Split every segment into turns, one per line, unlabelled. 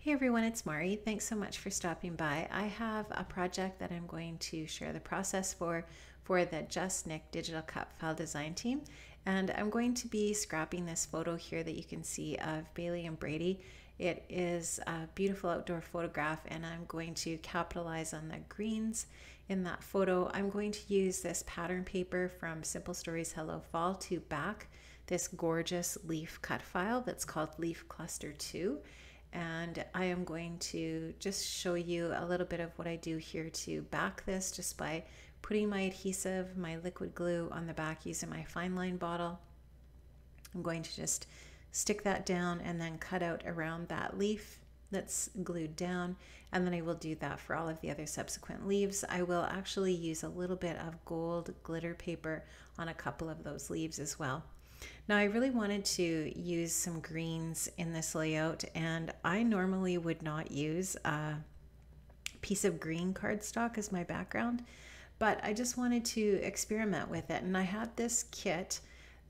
Hey everyone, it's Mari. Thanks so much for stopping by. I have a project that I'm going to share the process for the JustNick digital cut file design team. And I'm going to be scrapping this photo here that you can see of Bailey and Brady. It is a beautiful outdoor photograph and I'm going to capitalize on the greens in that photo. I'm going to use this pattern paper from Simple Stories Hello Fall to back this gorgeous leaf cut file that's called Leaf Cluster 2. And I am going to just show you a little bit of what I do here to back this just by putting my adhesive, my liquid glue on the back using my fine line bottle. I'm going to just stick that down and then cut out around that leaf that's glued down, and then I will do that for all of the other subsequent leaves. I will actually use a little bit of gold glitter paper on a couple of those leaves as well. Now I really wanted to use some greens in this layout, and I normally would not use a piece of green cardstock as my background, but I just wanted to experiment with it. And I had this kit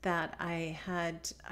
that I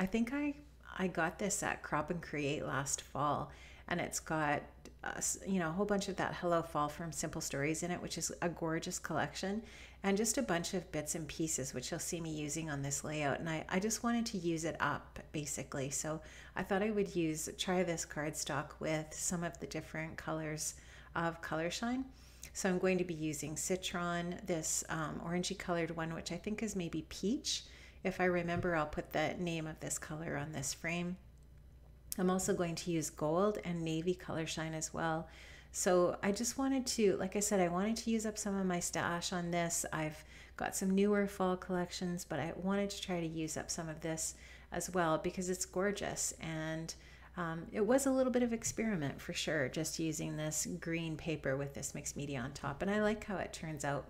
think I got this at Crop and Create last fall, and it's got a whole bunch of that Hello Fall from Simple Stories in it, which is a gorgeous collection, and just a bunch of bits and pieces which you'll see me using on this layout. And I just wanted to use it up basically, so I thought I would try this cardstock with some of the different colors of color shine. So I'm going to be using Citron, this orangey colored one, which I think is maybe peach. If I remember, I'll put the name of this color on this frame. I'm also going to use gold and navy color shine as well. So I just wanted to, like I said, I wanted to use up some of my stash on this. I've got some newer fall collections, but I wanted to try to use up some of this as well because it's gorgeous. And it was a little bit of experiment for sure, just using this green paper with this mixed media on top. And I like how it turns out.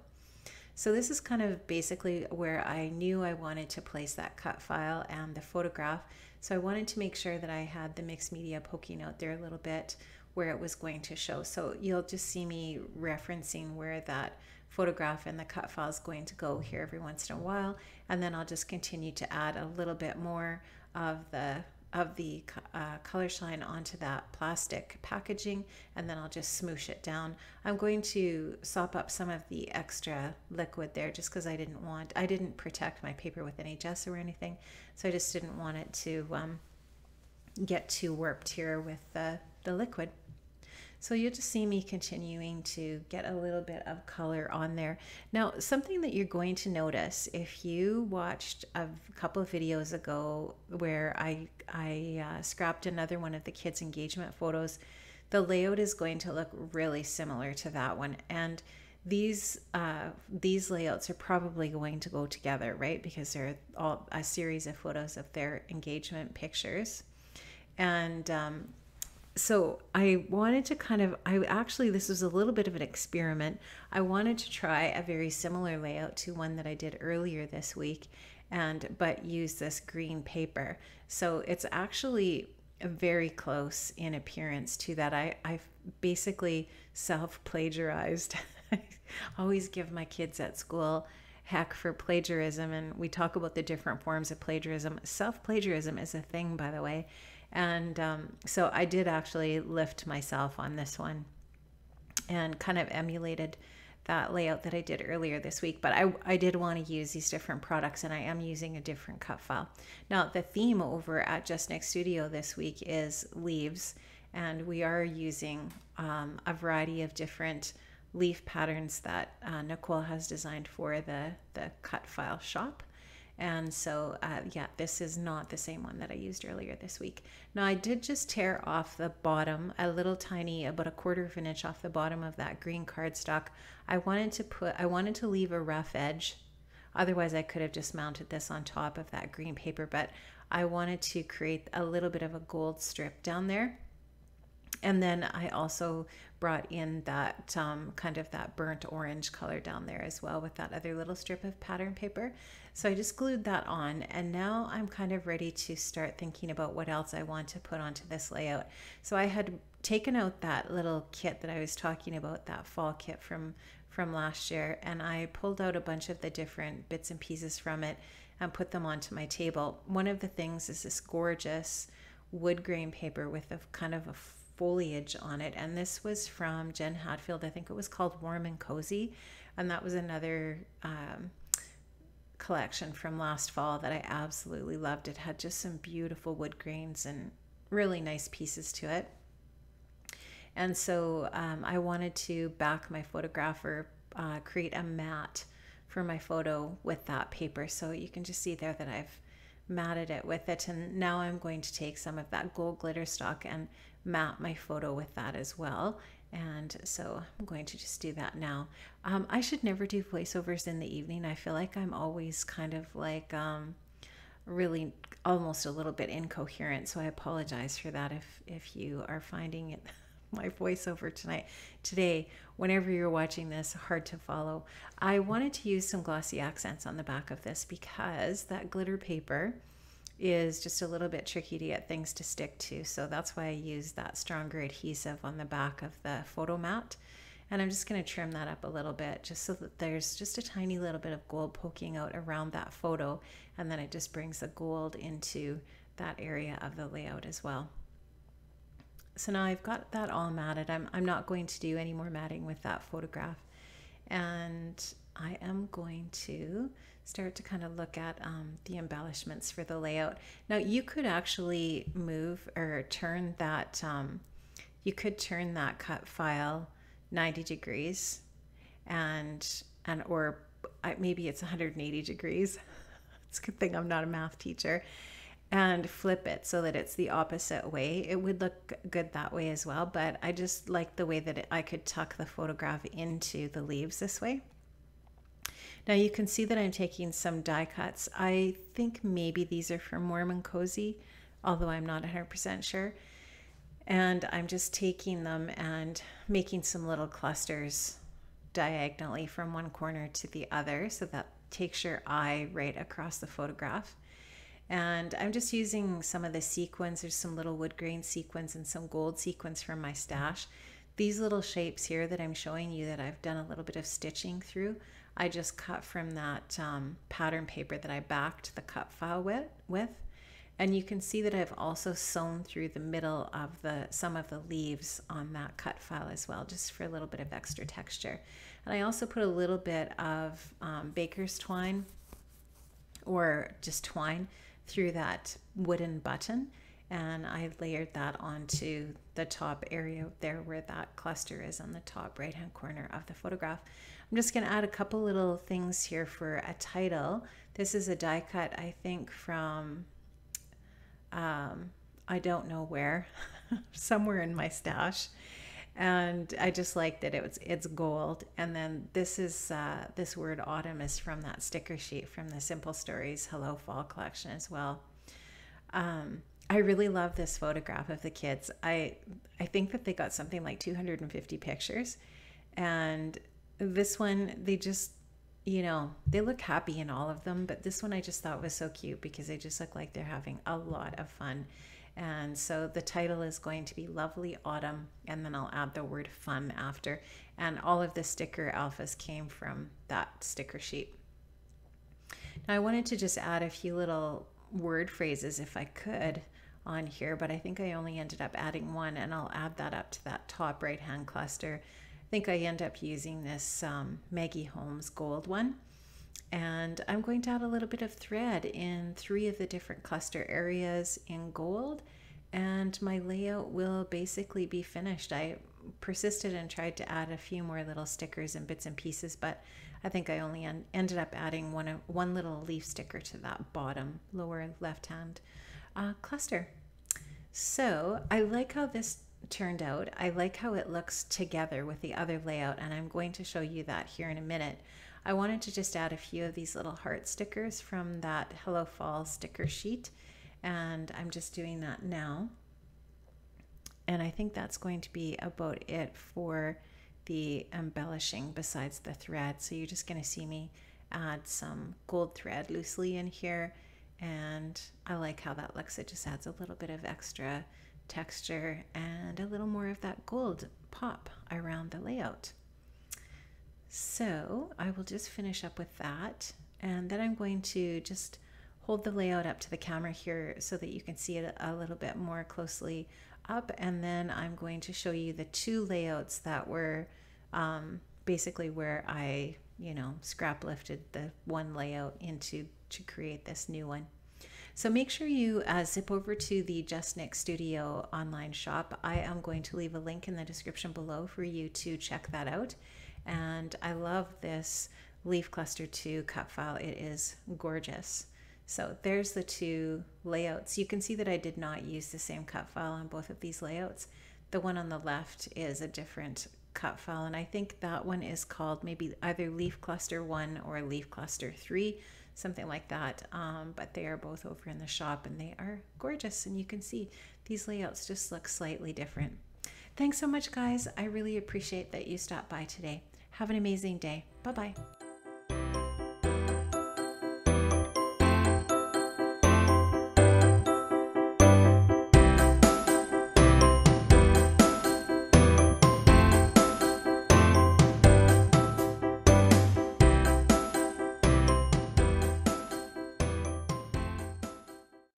So this is kind of basically where I knew I wanted to place that cut file and the photograph. So I wanted to make sure that I had the mixed media poking out there a little bit where it was going to show. So you'll just see me referencing where that photograph and the cut file is going to go here every once in a while. And then I'll just continue to add a little bit more of the color shine onto that plastic packaging, and then I'll just smoosh it down. I'm going to sop up some of the extra liquid there just because I didn't protect my paper with any gesso or anything, so I just didn't want it to get too warped here with the liquid. So you'll just see me continuing to get a little bit of color on there. Now, something that you're going to notice if you watched a couple of videos ago where I scrapped another one of the kids' engagement photos, the layout is going to look really similar to that one. And these layouts are probably going to go together, right? Because they're all a series of photos of their engagement pictures. And so I wanted to this was a little bit of an experiment. I wanted to try a very similar layout to one that I did earlier this week, but use this green paper. So it's actually very close in appearance to that. I've basically self-plagiarized. I always give my kids at school heck for plagiarism, and we talk about the different forms of plagiarism. Self-plagiarism is a thing, by the way. And so I did actually lift myself on this one and kind of emulated that layout that I did earlier this week. But I did want to use these different products, and I am using a different cut file. Now, the theme over at JustNick Studio this week is leaves, and we are using a variety of different leaf patterns that Nicole has designed for the cut file shop. And so, yeah, this is not the same one that I used earlier this week. Now, I did just tear off the bottom, a little tiny, about 1/4 of an inch off the bottom of that green cardstock. I wanted to leave a rough edge. Otherwise, I could have just mounted this on top of that green paper, but I wanted to create a little bit of a gold strip down there. And then I also brought in that kind of that burnt orange color down there as well with that other little strip of pattern paper. So I just glued that on, and now I'm kind of ready to start thinking about what else I want to put onto this layout. So I had taken out that little kit that I was talking about, that fall kit from last year, and I pulled out a bunch of the different bits and pieces from it and put them onto my table. One of the things is this gorgeous wood grain paper with a kind of a foliage on it. And this was from Jen Hadfield. I think it was called Warm and Cozy. And that was another collection from last fall that I absolutely loved. It had just some beautiful wood grains and really nice pieces to it. And so I wanted to back my photograph or create a mat for my photo with that paper. So you can just see there that I've matted it with it. And now I'm going to take some of that gold glitter stock and mat my photo with that as well. And so I'm going to just do that now. I should never do voiceovers in the evening. I feel like I'm always kind of like really almost a little bit incoherent. So I apologize for that if you are finding it my voiceover today, whenever you're watching this, hard to follow. I wanted to use some glossy accents on the back of this because that glitter paper is just a little bit tricky to get things to stick to. So that's why I use that stronger adhesive on the back of the photo mat. And I'm just going to trim that up a little bit just so that there's just a tiny little bit of gold poking out around that photo. And then it just brings the gold into that area of the layout as well. So now I've got that all matted. I'm not going to do any more matting with that photograph. And I am going to start to kind of look at the embellishments for the layout. Now you could actually move or turn that, you could turn that cut file 90 degrees or maybe it's 180 degrees. It's a good thing I'm not a math teacher. And flip it so that it's the opposite way. It would look good that way as well, but I just like the way that I could tuck the photograph into the leaves this way. Now you can see that I'm taking some die cuts. I think maybe these are from Warm and Cozy, although I'm not 100% sure. And I'm just taking them and making some little clusters diagonally from one corner to the other, so that takes your eye right across the photograph. And I'm just using some of the sequins. There's some little wood grain sequins and some gold sequins from my stash. These little shapes here that I'm showing you that I've done a little bit of stitching through, I just cut from that pattern paper that I backed the cut file with. And you can see that I've also sewn through the middle of some of the leaves on that cut file as well, just for a little bit of extra texture. And I also put a little bit of baker's twine or just twine through that wooden button, and I layered that onto the top area there where that cluster is on the top right hand corner of the photograph. I'm just going to add a couple little things here for a title. This is a die cut, I think from I don't know where, somewhere in my stash, and I just like that it's gold. And then this is this word autumn is from that sticker sheet from the Simple Stories Hello Fall collection as well. I really love this photograph of the kids. I think that they got something like 250 pictures, and this one, they just, you know, they look happy in all of them, but this one I just thought was so cute because they just look like they're having a lot of fun. And so the title is going to be Lovely Autumn, and then I'll add the word fun after. And all of the sticker alphas came from that sticker sheet. Now I wanted to just add a few little word phrases if I could on here, but I think I only ended up adding one, and I'll add that up to that top right hand cluster. I think I end up using this Maggie Holmes gold one. And I'm going to add a little bit of thread in 3 of the different cluster areas in gold, and my layout will basically be finished. I persisted and tried to add a few more little stickers and bits and pieces, but I think I only ended up adding one little leaf sticker to that bottom lower left hand cluster. So I like how this turned out. I like how it looks together with the other layout, and I'm going to show you that here in a minute. I wanted to just add a few of these little heart stickers from that Hello Fall sticker sheet, and I'm just doing that now. And I think that's going to be about it for the embellishing besides the thread. So you're just going to see me add some gold thread loosely in here, and I like how that looks. It just adds a little bit of extra texture and a little more of that gold pop around the layout. So I will just finish up with that, and then I'm going to just hold the layout up to the camera here so that you can see it a little bit more closely up, and then I'm going to show you the two layouts that were basically where I, scrap lifted the one layout into to create this new one. So make sure you zip over to the JustNick Studio online shop. I am going to leave a link in the description below for you to check that out. And I love this Leaf Cluster 2 cut file. It is gorgeous. So there's the two layouts. You can see that I did not use the same cut file on both of these layouts. The one on the left is a different cut file, and I think that one is called maybe either Leaf Cluster 1 or Leaf Cluster 3, something like that. But they are both over in the shop, and they are gorgeous, and you can see these layouts just look slightly different. Thanks so much, guys. I really appreciate that you stopped by today. Have an amazing day. Bye-bye.